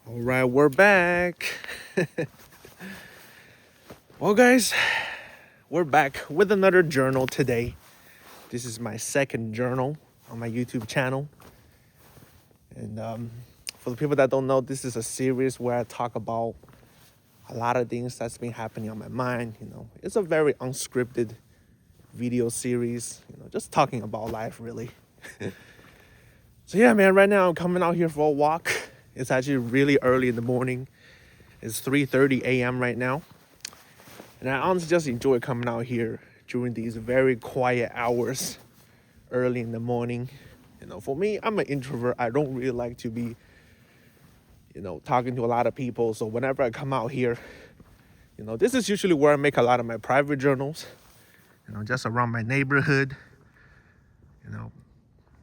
All right, we're back. Well, guys, we're back with another journal today. This is my second journal on my YouTube channel. And for the people that don't know, this is a series where I talk about a lot of things that's been happening on my mind. It's a very unscripted video series, just talking about life, really. So yeah, man, right now I'm coming out here for a walk. It's actually really early in the morning. It's 3:30 a.m. right now. And I honestly just enjoy coming out here during these very quiet hours early in the morning. For me, I'm an introvert. I don't really like to be, talking to a lot of people. So whenever I come out here, this is usually where I make a lot of my private journals, just around my neighborhood.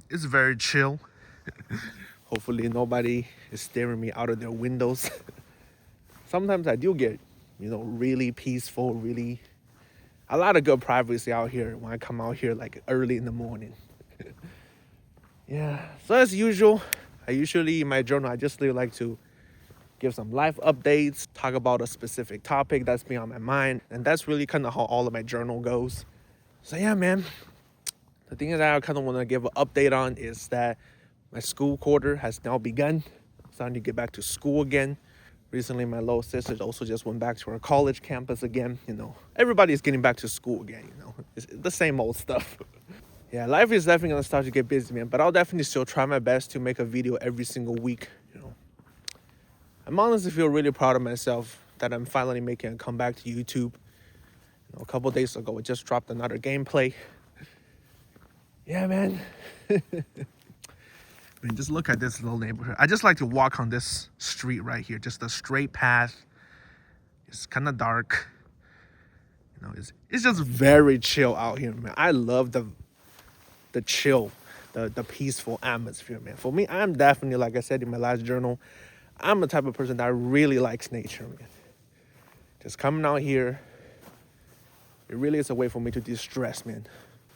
It's very chill. Hopefully nobody is staring me out of their windows. Sometimes I do get, really peaceful, really a lot of good privacy out here when I come out here like early in the morning. Yeah, so as usual, in my journal, I just really like to give some life updates, talk about a specific topic that's been on my mind, and that's really kind of how all of my journal goes. So yeah, man, the thing that I kind of want to give an update on is that my school quarter has now begun. It's time to get back to school again. Recently, my little sister also just went back to her college campus again. Everybody's getting back to school again. It's the same old stuff. Yeah, life is definitely gonna start to get busy, man. But I'll definitely still try my best to make a video every single week. I'm honestly feel really proud of myself that I'm finally making a comeback to YouTube. A couple days ago, I just dropped another gameplay. Yeah, man. I mean, just look at this little neighborhood. I just like to walk on this street right here, just a straight path. It's kind of dark. It's just very chill out here, man. I love the chill, the peaceful atmosphere, man. For me, I'm definitely, like I said in my last journal, I'm the type of person that really likes nature, man. Just coming out here, it really is a way for me to de-stress, man.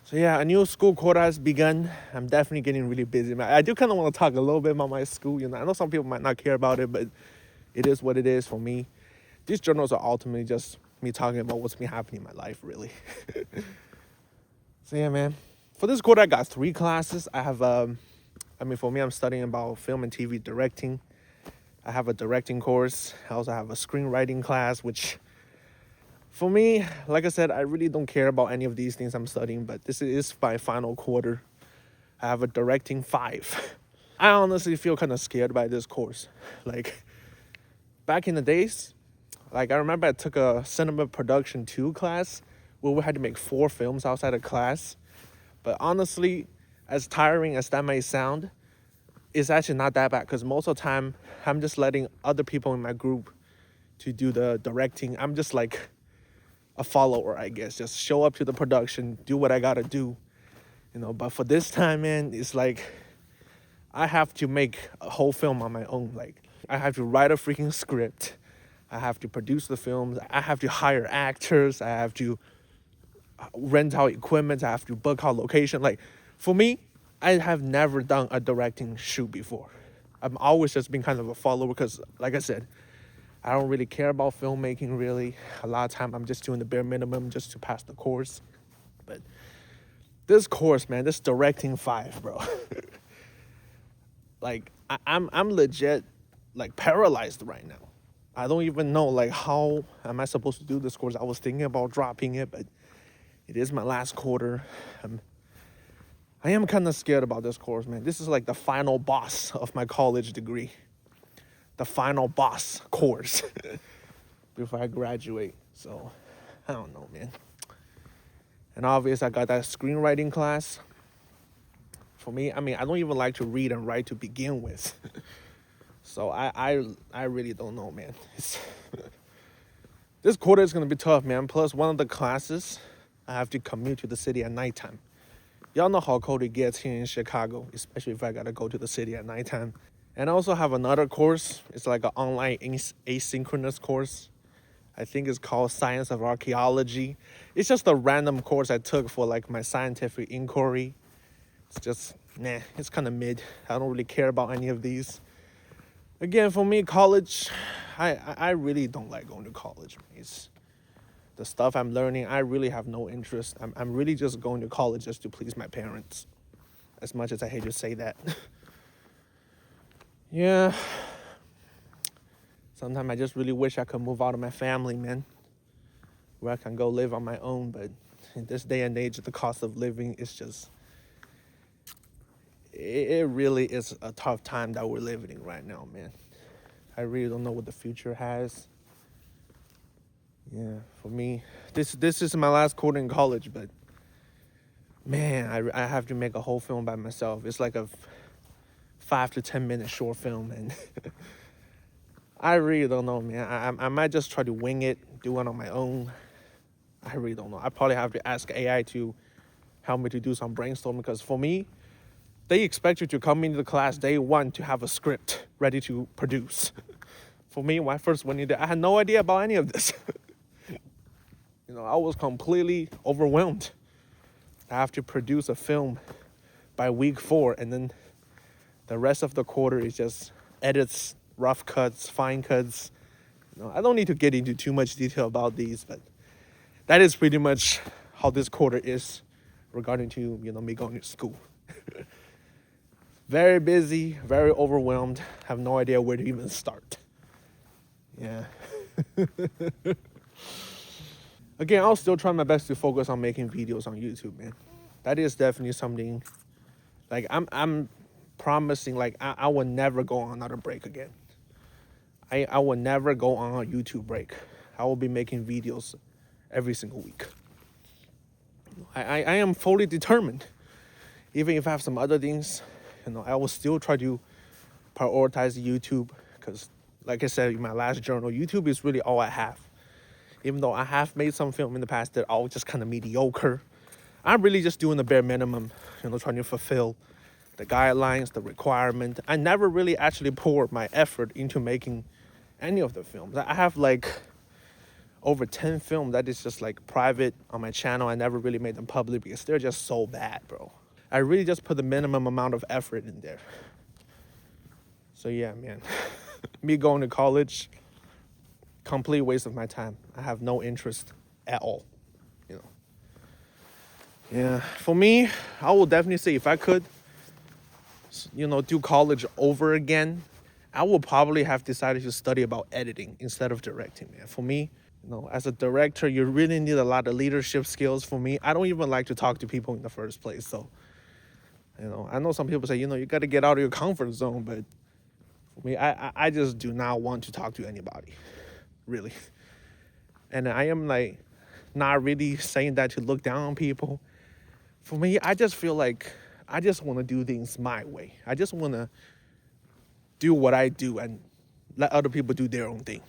So yeah, a new school quarter has begun. I'm definitely getting really busy, man. I do kind of want to talk a little bit about my school. I know some people might not care about it, but it is what it is for me. These journals are ultimately just me talking about what's been happening in my life, really. So yeah, man. For this quarter, I got 3 classes. I have, for me, I'm studying about film and TV directing. I have a directing course. I also have a screenwriting class, which for me, like I said, I really don't care about any of these things I'm studying, but this is my final quarter. I have a directing 5. I honestly feel kind of scared by this course. Like, back in the days, I remember I took a cinema production 2 class where we had to make 4 films outside of class. But honestly, as tiring as that may sound, it's actually not that bad because most of the time, I'm just letting other people in my group to do the directing. I'm just like a follower, I guess. Just show up to the production, do what I gotta do. But for this time, man, it's like I have to make a whole film on my own. Like, I have to write a freaking script. I have to produce the films. I have to hire actors. I have to rent out equipment. I have to book out location. Like, for me, I have never done a directing shoot before. I've always just been kind of a follower because, like I said, I don't really care about filmmaking, really. A lot of time I'm just doing the bare minimum just to pass the course. But this course, man, this directing 5, bro. Like, I'm legit, like, paralyzed right now. I don't even know, like, how am I supposed to do this course. I was thinking about dropping it, but it is my last quarter. I am kind of scared about this course, man. This is like the final boss of my college degree. The final boss course before I graduate. So, I don't know, man. And obviously, I got that screenwriting class. For me, I don't even like to read and write to begin with. So I really don't know, man. This quarter is going to be tough, man. Plus, one of the classes, I have to commute to the city at nighttime. Y'all know how cold it gets here in Chicago, especially if I got to go to the city at nighttime. And I also have another course. It's like an online asynchronous course. I think it's called Science of Archaeology. It's just a random course I took for like my scientific inquiry. It's just, it's kind of mid. I don't really care about any of these. Again, for me, college, I really don't like going to college. It's the stuff I'm learning. I really have no interest. I'm really just going to college just to please my parents. As much as I hate to say that. Yeah. Sometimes I just really wish I could move out of my family, man. Where I can go live on my own. But in this day and age, the cost of living is just... It really is a tough time that we're living in right now, man. I really don't know what the future has. Yeah, for me, this is my last quarter in college, but man, I have to make a whole film by myself. It's like a 5 to 10 minute short film, and I really don't know, man. I might just try to wing it, do it on my own. I really don't know. I probably have to ask AI to help me to do some brainstorming, because for me, they expect you to come into the class day one to have a script ready to produce. For me, when I first went in there, I had no idea about any of this. I was completely overwhelmed. I have to produce a film by week 4, and then the rest of the quarter is just edits, rough cuts, fine cuts. I don't need to get into too much detail about these, but that is pretty much how this quarter is regarding to, me going to school. Very busy, very overwhelmed. Have no idea where to even start. Yeah. Again, I'll still try my best to focus on making videos on YouTube, man. That is definitely something. Like, I'm promising, like, I will never go on another break again. I will never go on a YouTube break. I will be making videos every single week. I am fully determined. Even if I have some other things, I will still try to prioritize YouTube, because, like I said in my last journal, YouTube is really all I have. Even though I have made some film in the past that are all just kind of mediocre, I'm really just doing the bare minimum, trying to fulfill the guidelines, the requirement. I never really actually poured my effort into making any of the films. I have like over 10 films that is just like private on my channel. I never really made them public because they're just so bad, bro. I really just put the minimum amount of effort in there. So yeah, man, me going to college, complete waste of my time. I have no interest at all, Yeah, for me, I will definitely say if I could, do college over again, I will probably have decided to study about editing instead of directing, man. For me, as a director, you really need a lot of leadership skills. For me, I don't even like to talk to people in the first place. So, I know some people say, you got to get out of your comfort zone, but for me, I just do not want to talk to anybody, really. And I am like not really saying that to look down on people. For me, I just feel like I just want to do things my way. I just want to do what I do and let other people do their own thing.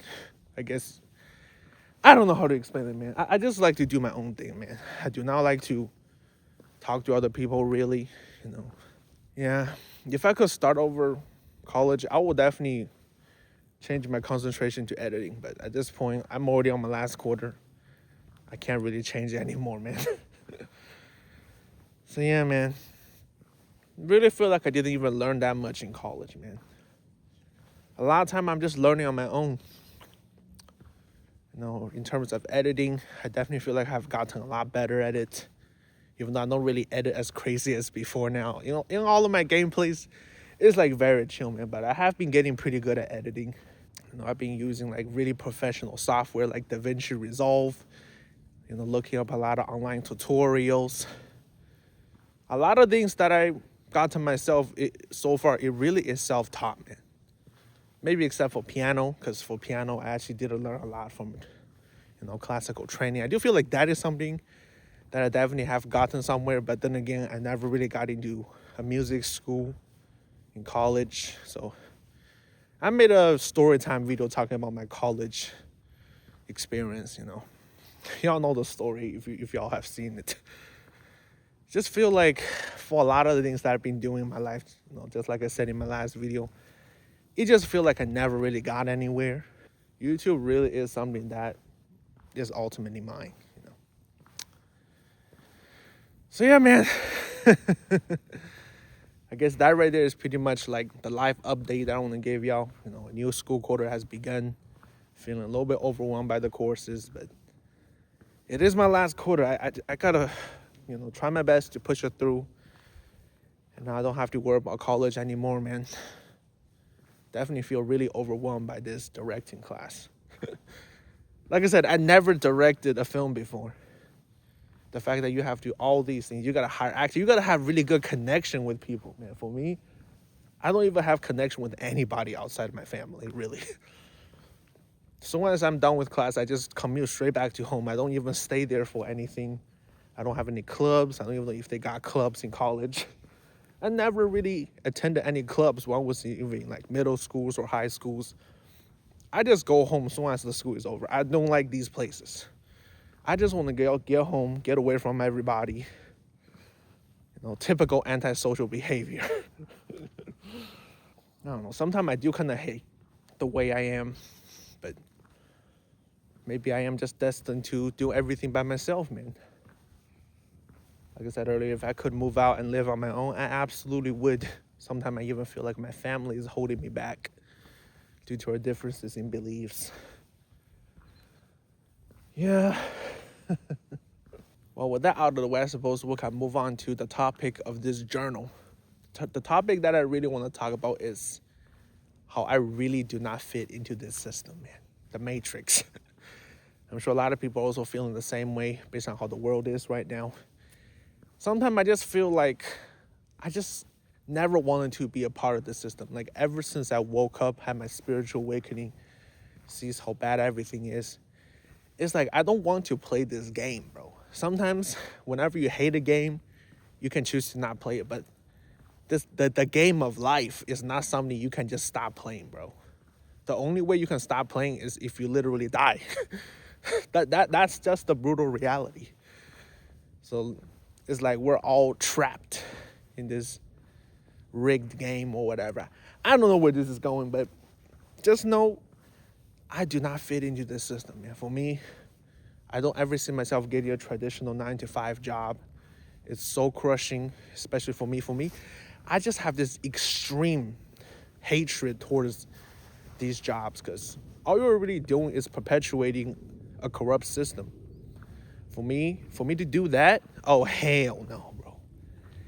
I guess, I don't know how to explain it, man. I just like to do my own thing, man. I do not like to talk to other people, really, Yeah, if I could start over college, I would definitely change my concentration to editing. But at this point, I'm already on my last quarter. I can't really change it anymore, man. So yeah, man. Really feel like I didn't even learn that much in college, man. A lot of time I'm just learning on my own. In terms of editing, I definitely feel like I've gotten a lot better at it. Even though I don't really edit as crazy as before now. In all of my gameplays, it's like very chill, man. But I have been getting pretty good at editing. I've been using like really professional software like DaVinci Resolve. Looking up a lot of online tutorials. A lot of things that I got to myself so far, it really is self-taught, man. Maybe except for piano, because for piano, I actually did learn a lot from, classical training. I do feel like that is something that I definitely have gotten somewhere, but then again, I never really got into a music school in college. So I made a story time video talking about my college experience, Y'all know the story if y'all have seen it. Just feel like for a lot of the things that I've been doing in my life, just like I said in my last video, it just feel like I never really got anywhere. YouTube really is something that is ultimately mine, So yeah, man. I guess that right there is pretty much like the life update that I want to give y'all. A new school quarter has begun. Feeling a little bit overwhelmed by the courses, but it is my last quarter. I gotta, try my best to push it through. And now I don't have to worry about college anymore, man. Definitely feel really overwhelmed by this directing class. Like I said, I never directed a film before. The fact that you have to do all these things, you gotta hire actors, you gotta have really good connection with people, man. For me, I don't even have connection with anybody outside my family, really. So once I'm done with class, I just commute straight back to home. I don't even stay there for anything. I don't have any clubs. I don't even know if they got clubs in college. I never really attended any clubs when I was even like middle schools or high schools. I just go home as soon as the school is over. I don't like these places. I just want to get home, get away from everybody. Typical antisocial behavior. I don't know. Sometimes I do kind of hate the way I am, but maybe I am just destined to do everything by myself, man. Like I said earlier, if I could move out and live on my own, I absolutely would. Sometimes I even feel like my family is holding me back due to our differences in beliefs. Yeah. Well, with that out of the way, I suppose we can move on to the topic of this journal. The topic that I really want to talk about is how I really do not fit into this system, man. The Matrix. I'm sure a lot of people are also feeling the same way based on how the world is right now. Sometimes I just feel like I just never wanted to be a part of the system. Like ever since I woke up, had my spiritual awakening, sees how bad everything is. It's like I don't want to play this game, bro. Sometimes whenever you hate a game, you can choose to not play it. But the game of life is not something you can just stop playing, bro. The only way you can stop playing is if you literally die. That's just the brutal reality. So it's like we're all trapped in this rigged game or whatever. I don't know where this is going, but just know I do not fit into this system, man. For me, I don't ever see myself getting a traditional 9-to-5 job. It's so crushing, especially for me. For me, I just have this extreme hatred towards these jobs because all you're really doing is perpetuating a corrupt system. For me to do that, oh, hell no, bro.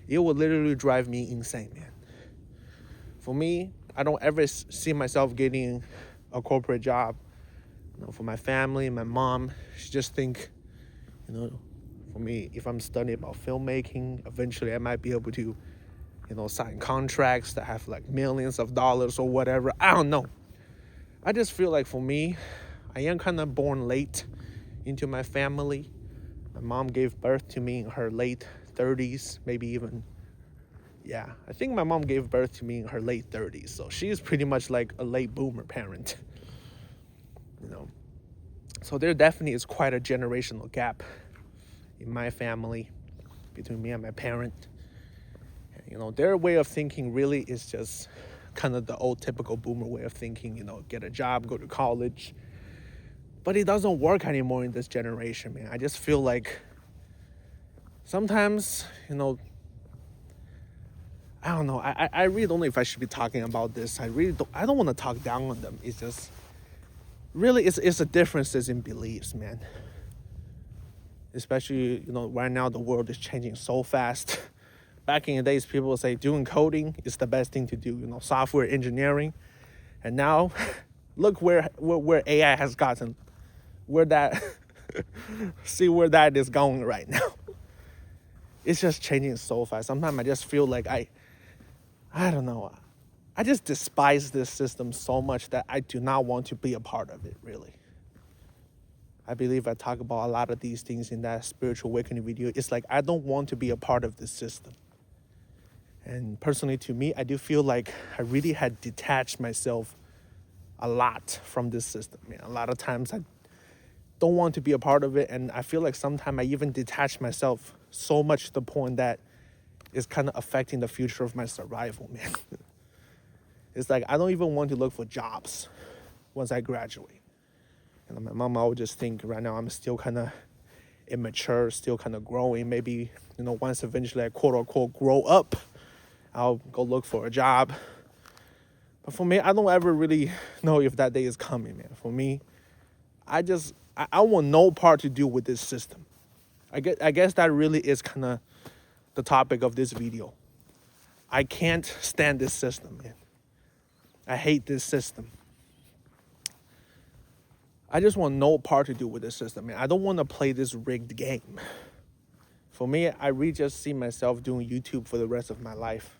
It would literally drive me insane, man. For me, I don't ever see myself getting a corporate job. For my family, my mom, she just think, for me, if I'm studying about filmmaking, eventually I might be able to, sign contracts that have like millions of dollars or whatever. I don't know. I just feel like for me, I am kind of born late into my family. My mom gave birth to me in her late 30s, maybe even, I think my mom gave birth to me in her late 30s. So she's pretty much like a late boomer parent, So there definitely is quite a generational gap in my family between me and my parent. And, their way of thinking really is just kind of the old typical boomer way of thinking, get a job, go to college. But it doesn't work anymore in this generation, man. I just feel like sometimes, I don't know. I really don't know if I should be talking about this. I don't want to talk down on them. It's just, really, it's the differences in beliefs, man. Especially, right now the world is changing so fast. Back in the days, people would say doing coding is the best thing to do, software engineering. And now, look where AI has gotten. See where that is going right now. It's just changing so fast. Sometimes I just feel like I don't know. I just despise this system so much that I do not want to be a part of it, really. I believe I talk about a lot of these things in that spiritual awakening video. It's like I don't want to be a part of this system. And personally, to me, I do feel like I really had detached myself a lot from this system. A lot of times I don't want to be a part of it, and I feel like sometimes I even detach myself so much to the point that it's kind of affecting the future of my survival, man. It's like I don't even want to look for jobs once I graduate. And my mom, I would just think right now I'm still kind of immature, still kind of growing. Maybe, once eventually I quote unquote grow up, I'll go look for a job. But for me, I don't ever really know if that day is coming, man. For me, I want no part to do with this system. I guess that really is kind of the topic of this video. I can't stand this system, man. I hate this system. I just want no part to do with this system, man. I don't want to play this rigged game. For me, I really just see myself doing YouTube for the rest of my life.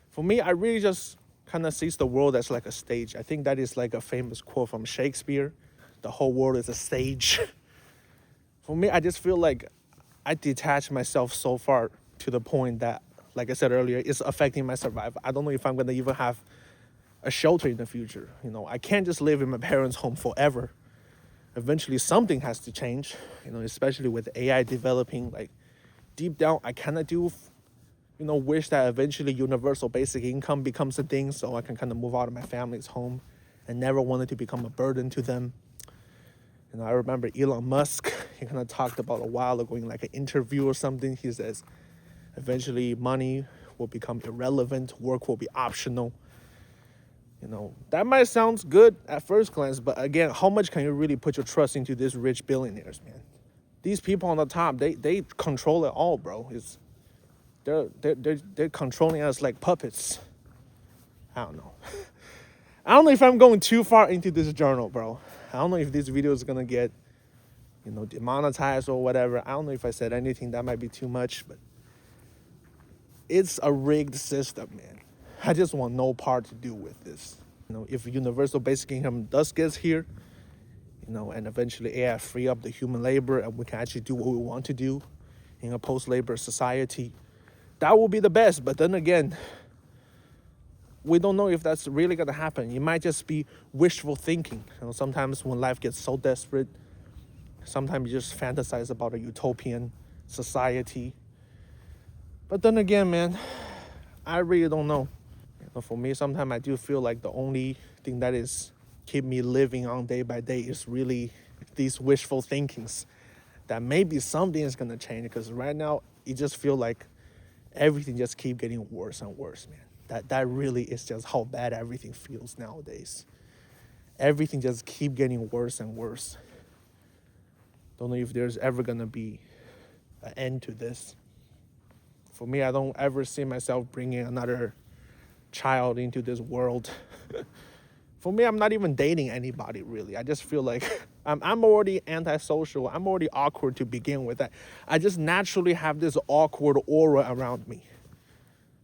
For me, I really just kind of sees the world as like a stage. I think that is like a famous quote from Shakespeare. The whole world is a stage. For me, I just feel like I detach myself so far to the point that, like I said earlier, it's affecting my survival. I don't know if I'm going to even have a shelter in the future. You know, I can't just live in my parents' home forever. Eventually, something has to change, you know, especially with AI developing. Like, deep down, I kind of do, you know, wish that eventually universal basic income becomes a thing so I can kind of move out of my family's home and never wanted to become a burden to them. You know, I remember Elon Musk, he kind of talked about a while ago in like an interview or something. He says, eventually money will become irrelevant, work will be optional. You know, that might sound good at first glance, but again, how much can you really put your trust into these rich billionaires, man? These people on the top, they control it all, bro. They're controlling us like puppets. I don't know. I don't know if I'm going too far into this journal, bro. I don't know if this video is gonna get, you know, demonetized or whatever. I don't know if I said anything that might be too much, but it's a rigged system, man. I just want no part to do with this. You know, if universal basic income does get here, you know, and eventually AI free up the human labor and we can actually do what we want to do in a post-labor society, that will be the best. But then again, we don't know if that's really gonna happen. It might just be wishful thinking. You know, sometimes when life gets so desperate, sometimes you just fantasize about a utopian society. But then again, man, I really don't know. You know, for me, sometimes I do feel like the only thing that is keep me living on day by day is really these wishful thinkings that maybe something is gonna change. Because right now, it just feel like everything just keep getting worse and worse, man. That really is just how bad everything feels nowadays. Everything just keep getting worse and worse. Don't know if there's ever gonna be an end to this. For me, I don't ever see myself bringing another child into this world. For me, I'm not even dating anybody, really. I just feel like I'm already antisocial. I'm already awkward to begin with. I just naturally have this awkward aura around me.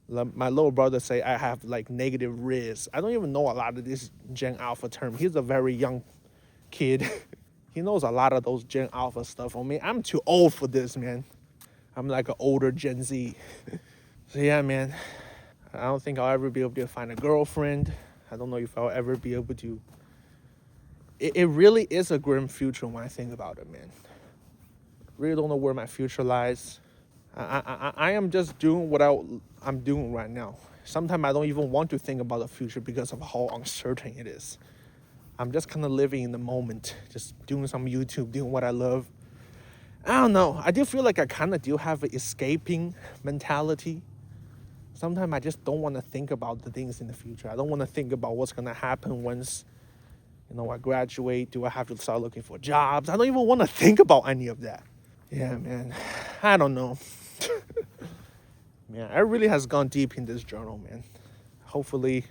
My little brother say I have like negative riz. I don't even know a lot of this Gen Alpha term. He's a very young kid. He knows a lot of those Gen Alpha stuff. For me, I'm too old for this, man. I'm like an older Gen Z. So yeah, man. I don't think I'll ever be able to find a girlfriend. I don't know if I'll ever be able to. It really is a grim future when I think about it, man. Really don't know where my future lies. I am just doing what I'm doing right now. Sometimes I don't even want to think about the future because of how uncertain it is. I'm just kind of living in the moment, just doing some YouTube, doing what I love. I don't know. I do feel like I kind of do have an escaping mentality. Sometimes I just don't want to think about the things in the future. I don't want to think about what's going to happen once, you know, I graduate. Do I have to start looking for jobs? I don't even want to think about any of that. Yeah, man. I don't know. Man, I really has gone deep in this journal, man. Hopefully,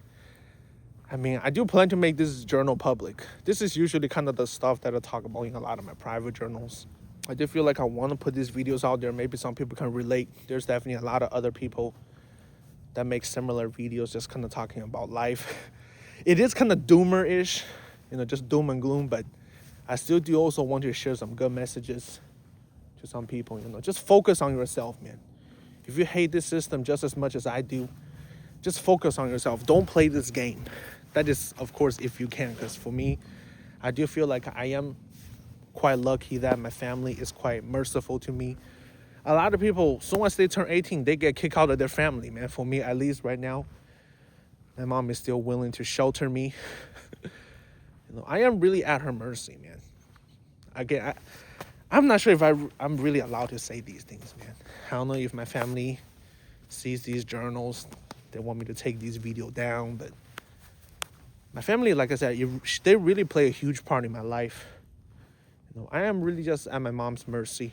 I mean, I do plan to make this journal public. This is usually kind of the stuff that I talk about in a lot of my private journals. I do feel like I want to put these videos out there. Maybe some people can relate. There's definitely a lot of other people that make similar videos just kind of talking about life. It is kind of doomer-ish, you know, just doom and gloom, but I still do also want to share some good messages to some people, you know. Just focus on yourself, man. If you hate this system just as much as I do, just focus on yourself. Don't play this game. That is, of course, if you can, because for me, I do feel like I am quite lucky that my family is quite merciful to me. A lot of people, as soon as they turn 18, they get kicked out of their family, man. For me, at least right now, my mom is still willing to shelter me. You know, I am really at her mercy, man. Again, I'm not sure if I'm really allowed to say these things, man. I don't know if my family sees these journals. They want me to take these videos down, but my family, like I said, they really play a huge part in my life. I am really just at my mom's mercy.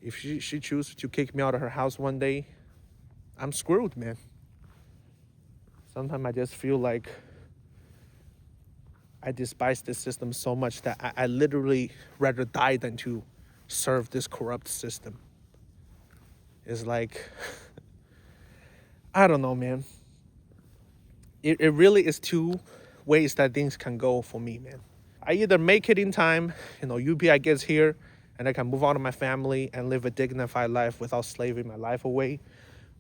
If she chooses to kick me out of her house one day, I'm screwed, man. Sometimes I just feel like I despise this system so much that I literally rather die than to serve this corrupt system. It's like, I don't know, man. It really is two ways that things can go for me, man. I either make it in time, UBI gets here, and I can move on to my family and live a dignified life without slaving my life away.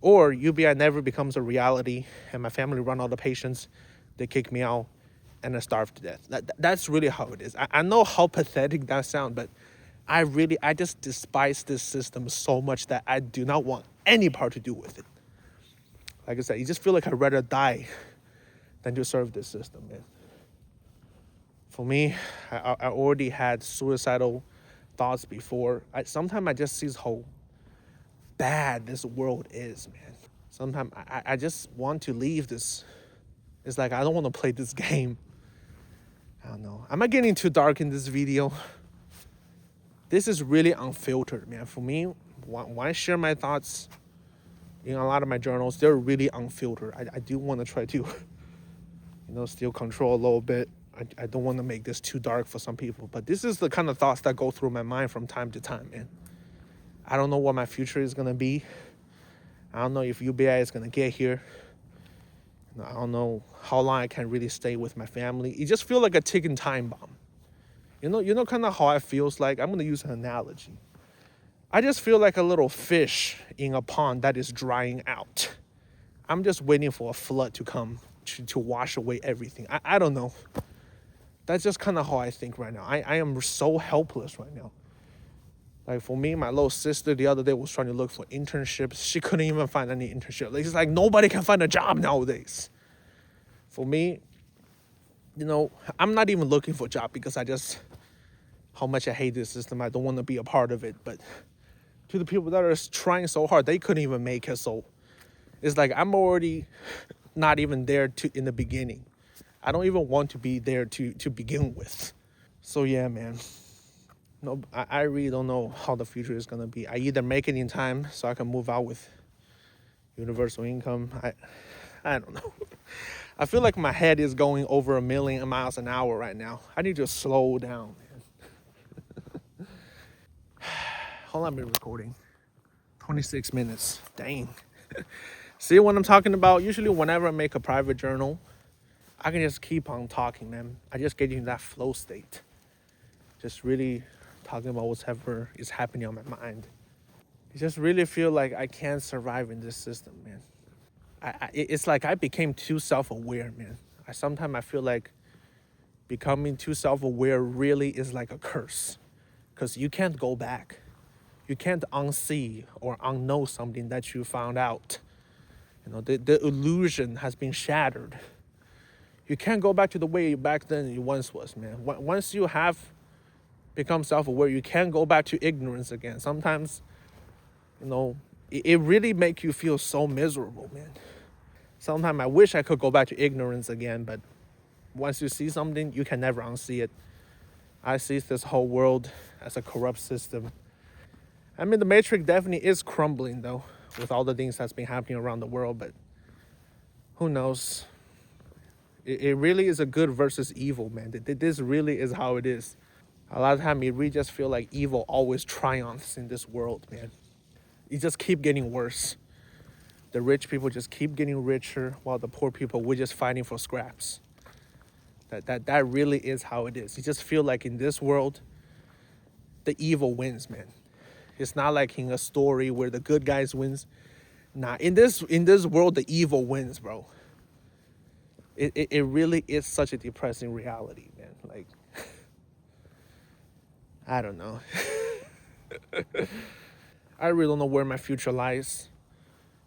Or UBI never becomes a reality, and my family run out of patience, they kick me out, and I starve to death. That's really how it is. I know how pathetic that sounds, but I just despise this system so much that I do not want any part to do with it. Like I said, you just feel like I'd rather die than to serve this system, man. For me, I already had suicidal thoughts before. Sometimes I just see how bad this world is, man. Sometimes I just want to leave this. It's like I don't want to play this game. I don't know. Am I getting too dark in this video? This is really unfiltered, man. For me, when I share my thoughts in a lot of my journals, they're really unfiltered. I do want to try to, still control a little bit. I don't want to make this too dark for some people, but this is the kind of thoughts that go through my mind from time to time, man. I don't know what my future is going to be. I don't know if UBI is going to get here. I don't know how long I can really stay with my family. It just feels like a ticking time bomb. Kind of how it feels like. I'm going to use an analogy. I just feel like a little fish in a pond that is drying out. I'm just waiting for a flood to come to wash away everything. I don't know. That's just kind of how I think right now. I am so helpless right now. Like for me, my little sister the other day was trying to look for internships. She couldn't even find any internship. It's like nobody can find a job nowadays. For me, I'm not even looking for a job because how much I hate this system. I don't want to be a part of it. But to the people that are trying so hard, they couldn't even make it. So it's like I'm already not even there in the beginning. I don't even want to be there to begin with. So yeah, man. No, I really don't know how the future is gonna be. I either make it in time so I can move out with universal income. I don't know. I feel like my head is going over 1,000,000 miles an hour right now. I need to slow down, man. How long have I been recording? 26 minutes. Dang. See what I'm talking about? Usually whenever I make a private journal, I can just keep on talking, man. I just get in that flow state. Just really talking about whatever is happening on my mind. I just really feel like I can't survive in this system, man. It's like I became too self-aware, man. Sometimes I feel like becoming too self-aware really is like a curse. Because you can't go back. You can't unsee or unknow something that you found out. The illusion has been shattered. You can't go back to the way back then you once was, man. Once you have become self-aware, you can't go back to ignorance again. Sometimes, it really makes you feel so miserable, man. Sometimes I wish I could go back to ignorance again, but once you see something, you can never unsee it. I see this whole world as a corrupt system. I mean, the Matrix definitely is crumbling, though, with all the things that's been happening around the world, but who knows? It really is a good versus evil, man. This really is how it is. A lot of time, you really just feel like evil always triumphs in this world, man. It just keep getting worse. The rich people just keep getting richer, while the poor people, we're just fighting for scraps. That really is how it is. You just feel like in this world, the evil wins, man. It's not like in a story where the good guys wins. Nah, in this world, the evil wins, bro. It really is such a depressing reality, man. Like, I don't know. I really don't know where my future lies.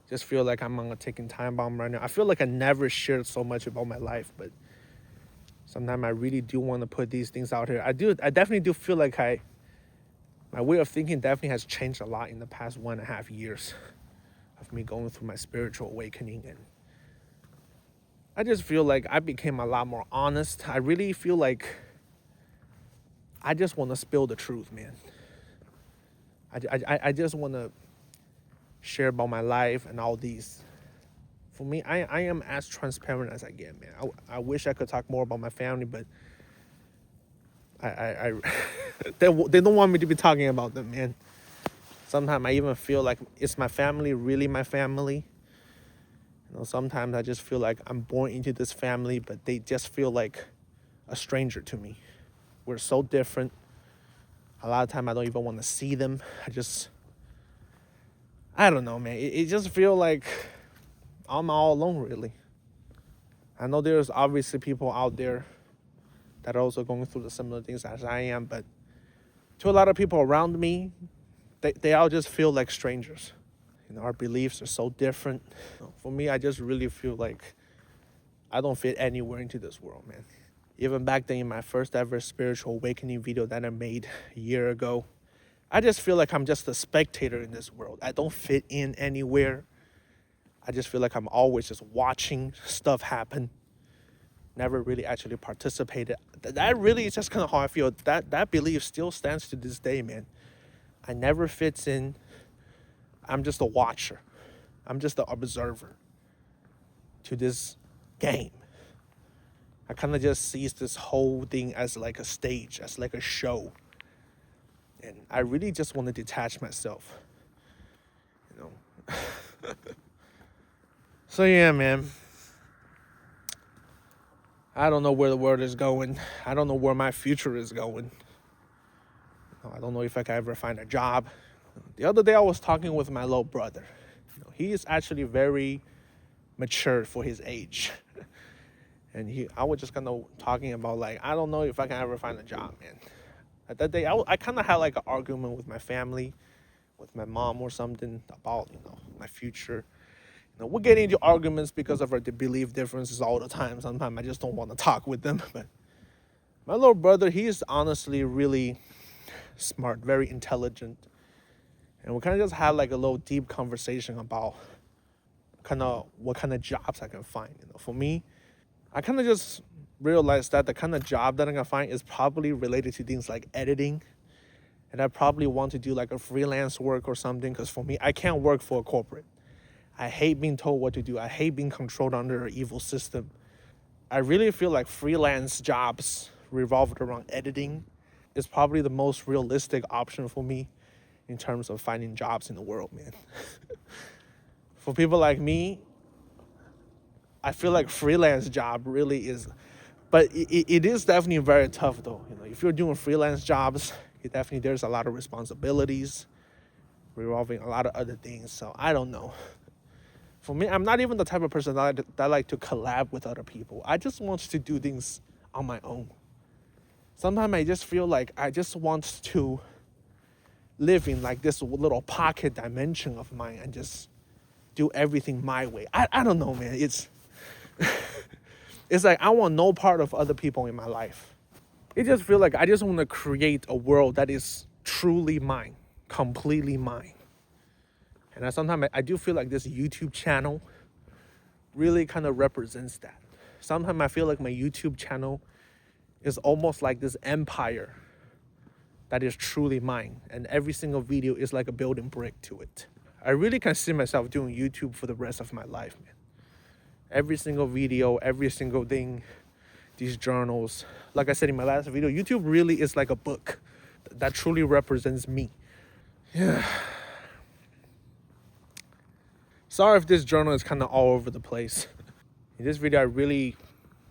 Just feel like I'm on a ticking time bomb right now. I feel like I never shared so much about my life, but sometimes I really do want to put these things out here. I definitely do feel like my way of thinking definitely has changed a lot in the past 1.5 years. of me going through my spiritual awakening, and I just feel like I became a lot more honest. I really feel like I just want to spill the truth, man. I just want to share about my life and all these. For me, I am as transparent as I get, man. I wish I could talk more about my family, but I they don't want me to be talking about them, man. Sometimes I even feel like, is my family really my family? You know, sometimes I just feel like I'm born into this family, but they just feel like a stranger to me. We're so different. A lot of time I don't even want to see them. I don't know, man. It just feel like I'm all alone, really. I know there's obviously people out there that are also going through the similar things as I am, but to a lot of people around me, they all just feel like strangers. You know, our beliefs are so different. For me, I just really feel like I don't fit anywhere into this world, man. Even back then in my first ever spiritual awakening video that I made a year ago, I just feel like I'm just a spectator in this world. I don't fit in anywhere. I just feel like I'm always just watching stuff happen. Never really actually participated. That really is just kind of how I feel. That belief still stands to this day, man. I never fits in. I'm just a watcher. I'm just an observer to this game. I kind of just sees this whole thing as like a stage, as like a show. And I really just want to detach myself, you know. So yeah, man. I don't know where the world is going. I don't know where my future is going. I don't know if I can ever find a job. The other day I was talking with my little brother. You know, he is actually very mature for his age. And I was just kind of talking about, like, I don't know if I can ever find a job, man. At that day, I kind of had like an argument with my family, with my mom or something about, you know, my future. You know, we're getting into arguments because of our belief differences all the time. Sometimes I just don't want to talk with them. But my little brother, he is honestly really smart, very intelligent. And we kind of just had like a little deep conversation about kind of what kind of jobs I can find. You know, for me, I kind of just realized that the kind of job that I'm gonna find is probably related to things like editing. And I probably want to do like a freelance work or something, because for me, I can't work for a corporate. I hate being told what to do. I hate being controlled under an evil system. I really feel like freelance jobs revolved around editing is probably the most realistic option for me in terms of finding jobs in the world, man. For people like me, I feel like freelance job really is, but it is definitely very tough though. You know, if you're doing freelance jobs, there's a lot of responsibilities revolving a lot of other things. So I don't know. For me, I'm not even the type of person that like to collab with other people. I just want to do things on my own. Sometimes I just feel like I just want to live in like this little pocket dimension of mine and just do everything my way. I don't know, man. It's it's like I want no part of other people in my life. It just feels like I just want to create a world that is truly mine, completely mine. And sometimes I do feel like this YouTube channel really kind of represents that. Sometimes I feel like my YouTube channel is almost like this empire that is truly mine. And every single video is like a building brick to it. I really can see myself doing YouTube for the rest of my life, man. Every single video, every single thing, these journals. Like I said in my last video, YouTube really is like a book that truly represents me. Yeah. Sorry if this journal is kind of all over the place. In this video, I really,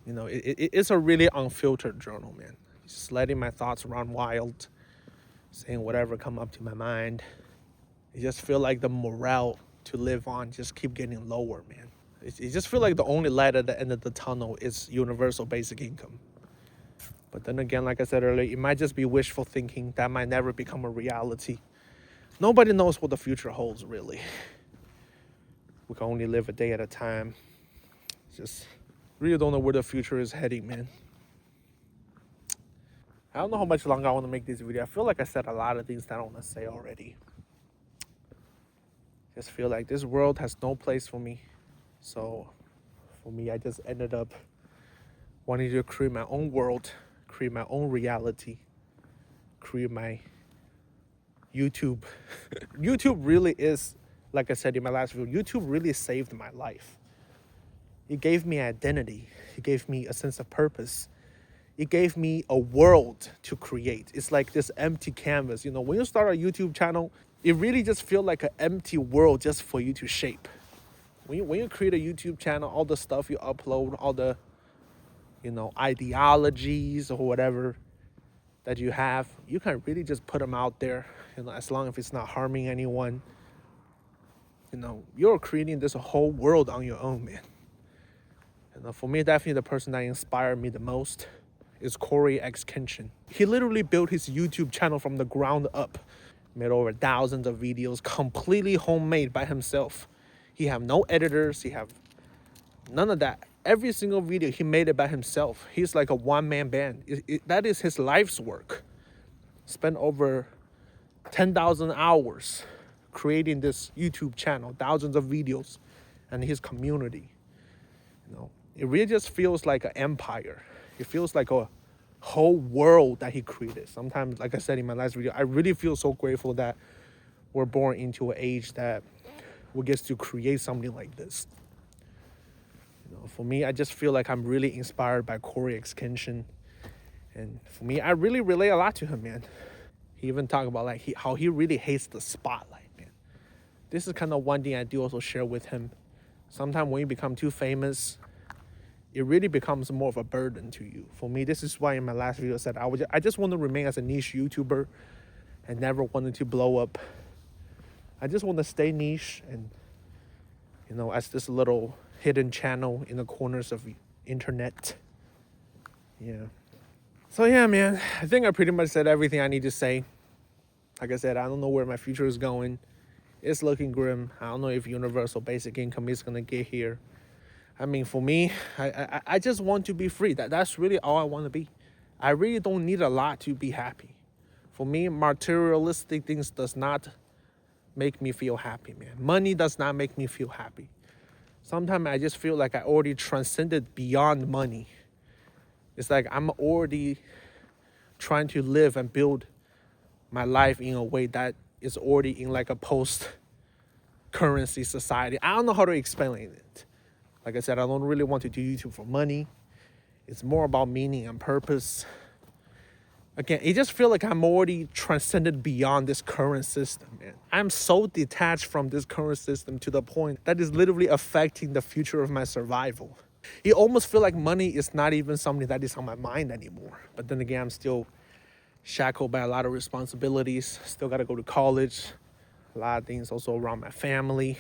you know, it's a really unfiltered journal, man. Just letting my thoughts run wild, saying whatever come up to my mind. I just feel like the morale to live on just keep getting lower, man. It just feel like the only light at the end of the tunnel is universal basic income. But then again, like I said earlier, it might just be wishful thinking that might never become a reality. Nobody knows what the future holds, really. We can only live a day at a time. Just really don't know where the future is heading, man. I don't know how much longer I want to make this video. I feel like I said a lot of things that I want to say already. Just feel like this world has no place for me. So for me, I just ended up wanting to create my own world, create my own reality, create my YouTube. YouTube really is, like I said in my last video, YouTube really saved my life. It gave me identity. It gave me a sense of purpose. It gave me a world to create. It's like this empty canvas. You know, when you start a YouTube channel, it really just feels like an empty world just for you to shape. When you create a YouTube channel, all the stuff you upload, all the, you know, ideologies or whatever that you have, you can really just put them out there, you know, as long as it's not harming anyone. You know, you're creating this whole world on your own, man. You know, for me, definitely the person that inspired me the most is Corey X Kenshin. He literally built his YouTube channel from the ground up, made over thousands of videos, completely homemade by himself. He have no editors, he have none of that. Every single video, he made it by himself. He's like a one-man band. That is his life's work. Spent over 10,000 hours creating this YouTube channel, thousands of videos, and his community. You know, it really just feels like an empire. It feels like a whole world that he created. Sometimes, like I said in my last video, I really feel so grateful that we're born into an age that we get to create something like this. You know, for me, I just feel like I'm really inspired by Corey X Kenshin. And for me, I really relate a lot to him, man. He even talked about like how he really hates the spotlight, man. This is kind of one thing I do also share with him. Sometimes when you become too famous, it really becomes more of a burden to you. For me, this is why in my last video I said I just want to remain as a niche YouTuber and never wanted to blow up. I just want to stay niche and, you know, as this little hidden channel in the corners of the internet. Yeah. So yeah, man, I think I pretty much said everything I need to say. Like I said, I don't know where my future is going. It's looking grim. I don't know if universal basic income is gonna get here. I mean, for me, I just want to be free. That's really all I want to be. I really don't need a lot to be happy. For me, materialistic things does not make me feel happy, man. Money does not make me feel happy. Sometimes I just feel like I already transcended beyond money. It's like I'm already trying to live and build my life in a way that is already in like a post-currency society. I don't know how to explain it. Like I said, I don't really want to do YouTube for money. It's more about meaning and purpose. Again, it just feels like I'm already transcended beyond this current system, man. I'm so detached from this current system to the point that is literally affecting the future of my survival. It almost feels like money is not even something that is on my mind anymore. But then again, I'm still shackled by a lot of responsibilities. Still got to go to college. A lot of things also around my family.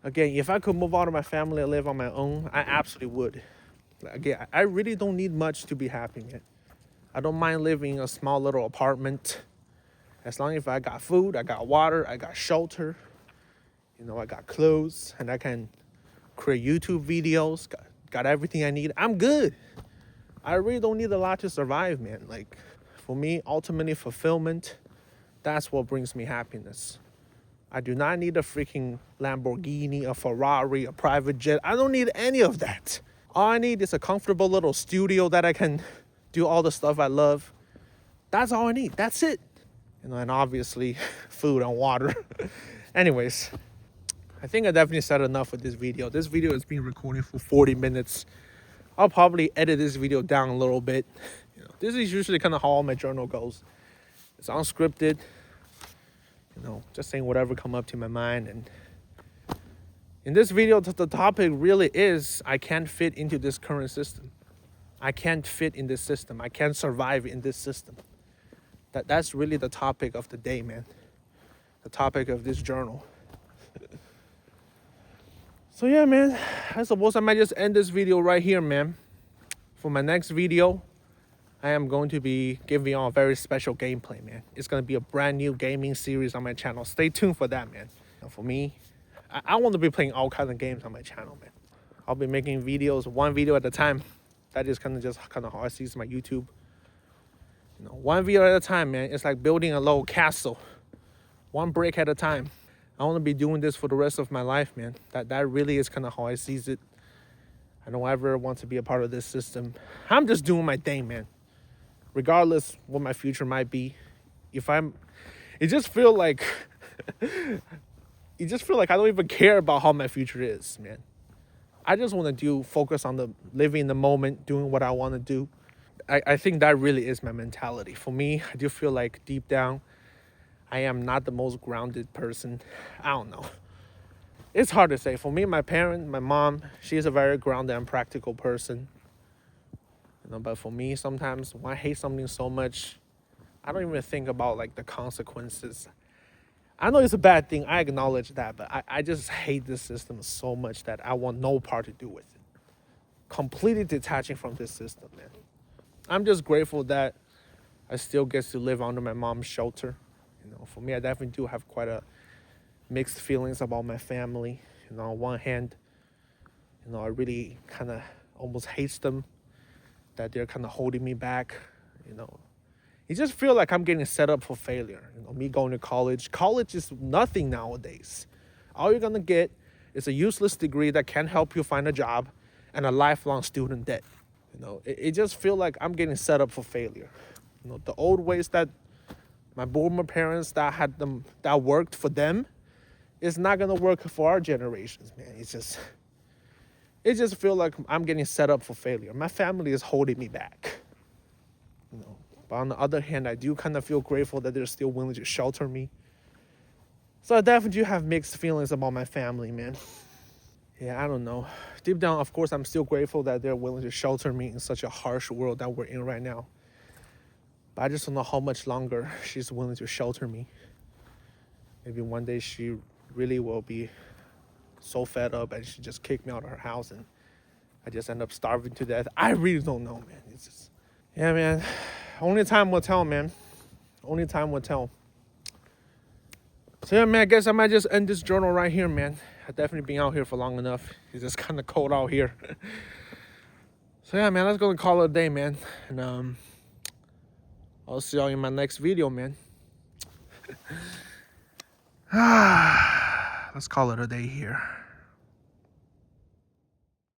Again, if I could move out of my family and live on my own, I absolutely would. Again, I really don't need much to be happy, man. I don't mind living in a small little apartment. As long as I got food, I got water, I got shelter. You know, I got clothes, and I can create YouTube videos. Got everything I need. I'm good. I really don't need a lot to survive, man. Like, for me, ultimately fulfillment, that's what brings me happiness. I do not need a freaking Lamborghini, a Ferrari, a private jet. I don't need any of that. All I need is a comfortable little studio that I can do all the stuff I love. That's all I need. That's it. You know, and obviously food and water. Anyways, I think I definitely said enough with this video. This video has been recording for 40 minutes. I'll probably edit this video down a little bit. You know, this is usually kind of how all my journal goes. It's unscripted. You know, just saying whatever come up to my mind. And in this video, the topic really is I can't fit into this current system. I can't fit in this system. I can't survive in this system. That's really the topic of the day, man. The topic of this journal. So yeah, man, I suppose I might just end this video right here, man. For my next video, I am going to be giving y'all a very special gameplay, man. It's going to be a brand new gaming series on my channel. Stay tuned for that, man. And for me, I want to be playing all kinds of games on my channel, man. I'll be making videos, one video at a time. That is kind of how I see my YouTube. One video at a time, man. It's like building a little castle, one brick at a time. I want to be doing this for the rest of my life, man. That really is kind of how I sees it. I don't ever want to be a part of this system. I'm just doing my thing, man. Regardless what my future might be. It just feel like, I don't even care about how my future is, man. I just want to focus on the living in the moment, doing what I want to do. I think that really is my mentality. For me, I do feel like deep down, I am not the most grounded person. I don't know. It's hard to say. For me, my mom, she's a very grounded and practical person. But for me, sometimes when I hate something so much, I don't even think about like the consequences. I know it's a bad thing. I acknowledge that, but I just hate this system so much that I want no part to do with it. Completely detaching from this system, man. I'm just grateful that I still get to live under my mom's shelter. For me, I definitely do have quite a mixed feelings about my family. On one hand, I really kind of almost hate them, that they're kind of holding me back. You just feel like I'm getting set up for failure. Me going to college. College is nothing nowadays. All you're gonna get is a useless degree that can't help you find a job and a lifelong student debt. It just feel like I'm getting set up for failure. The old ways that my boomer parents that worked for them, is not gonna work for our generations, man. It just feel like I'm getting set up for failure. My family is holding me back. But on the other hand, I do kind of feel grateful that they're still willing to shelter me. So I definitely do have mixed feelings about my family, man. Yeah, I don't know. Deep down, of course, I'm still grateful that they're willing to shelter me in such a harsh world that we're in right now. But I just don't know how much longer she's willing to shelter me. Maybe one day she really will be so fed up and she just kick me out of her house and I just end up starving to death. I really don't know, man. Yeah, man. Only time will tell, man. Only time will tell. So yeah, man, I guess I might just end this journal right here, man. I've definitely been out here for long enough. It's just kind of cold out here. So yeah, man, let's go and call it a day, man. And I'll see y'all in my next video, man. Let's call it a day here.